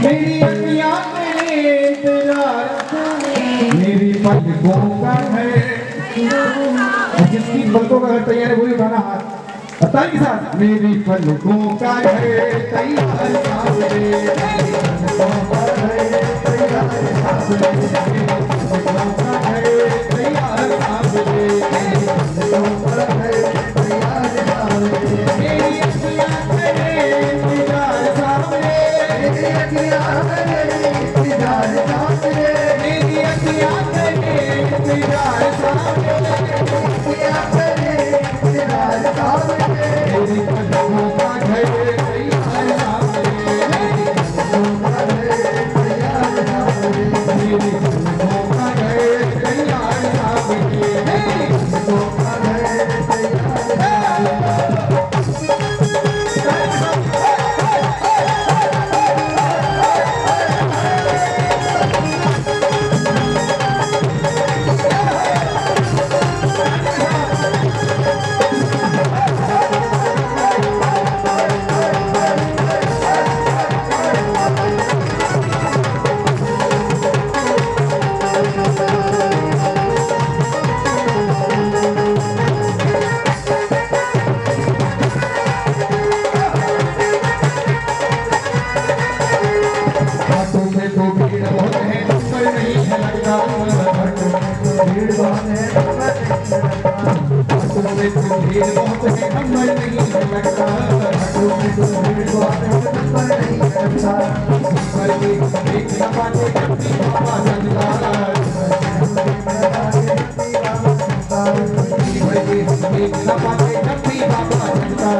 मेरी अखियाँ तेरे इंतजार, मेरी पलकों का है, जिसकी पलकों का घर तैयार है वही उठाना हाथ ताली के साथ। मेरी पलकों का है तैयार सामने, मेरी पलकों का है तैयार सामने, मेरी पलकों का है तैयार सामने, मेरी पलकों का है तैयार सामने, मेरी अखियाँ तेरे इंतजार सामने, मेरी अखियाँ तेरे इंतजार सामने, मेरी अखियाँ तेरे इंतजार सामने, मेरी पलकों का है तैयार सामने, मेरी पलकों का है तैयार सामने, मेरी पलकों का है तैयार सामने, मेरी पलकों का है तैयार भीड़ बहुत है नंबर नहीं लगता, भीड़ बहुत है नंबर नहीं लगता, पर एक न पाते कभी बाबा जनता, एक न पाते कभी बाबा जनता,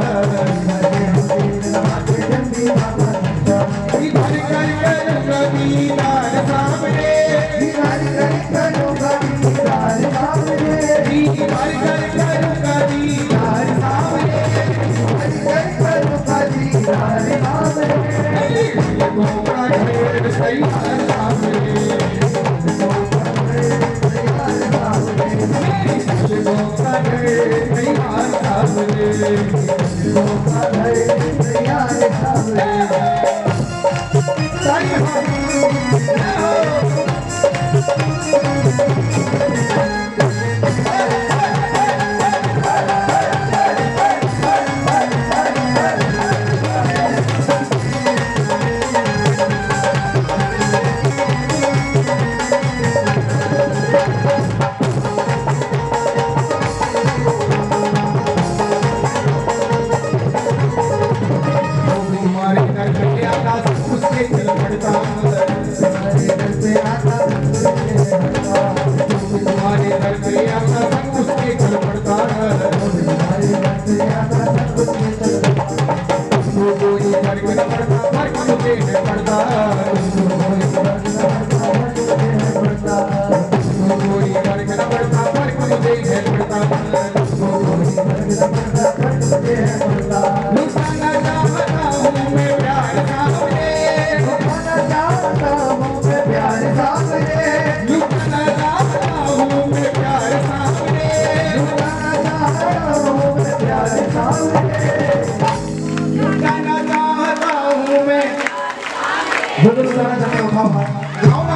इधर कर करूँगा दीदार सामने, इधर कर करूँगा दीदार सामने, इधर कर करूँगा दीदार सामने, इधर कर करूँगा दीदार सामने, मेरी पलकों का है तैयार सामने, मेरी पलकों का है तैयार सामने, मेरी पलकों का है तैयार सामने, मेरी पलकों का है तैयार सामने।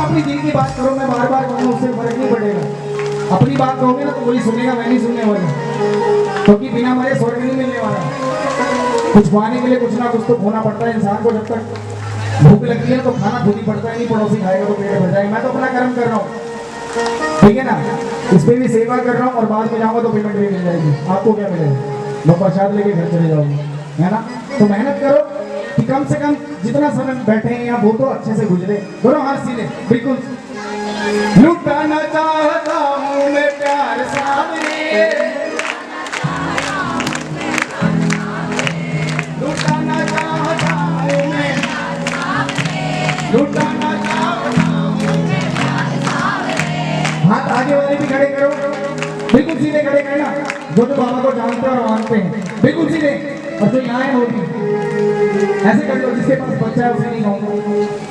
अपनी दिल की बात करो, मैं बार बार कहूँ उससे फर्क नहीं पड़ेगा। अपनी बात कहोगे ना तो कोई सुनेगा, मैं नहीं सुनने वाला, क्योंकि बिना मरे स्वर्ग नहीं मिलने वाला। कुछ पाने के लिए कुछ ना कुछ तो खोना पड़ता है इंसान को। जब तक भूख लगती है तो खाना खुद ही पड़ता है, नहीं पड़ोसी खाएगा तो पेट भर जाएगा। मैं तो अपना कर्म कर रहा हूँ, ठीक है ना, इस पर भी सेवा कर रहा हूँ और बाद में जाऊँगा तो पेमेंट भी मिल जाएगी। आपको क्या मिलेगा? लोग प्रसाद लेके घर चले जाओगे, है ना। तो मेहनत करो कि कम से कम जितना समय बैठे हैं यहाँ वो तो अच्छे से गुजरे। दोनों हाथ सीधे, बिल्कुल। लुटाना चाहता हूँ मैं प्यार सामने, लुटाना चाहता हूँ मैं, लुटाना चाहता हूँ मैं। हाथ आगे वाले भी खड़े करो, बिल्कुल सीधे खड़े करना। जो तो बाबा को जानते हैं और मानते हैं, बिल्कुल सीधे। और जो यहाँ है वो भी ऐसे कर लो, जिसके पास बच्चा है उसे नहीं कहूँगा।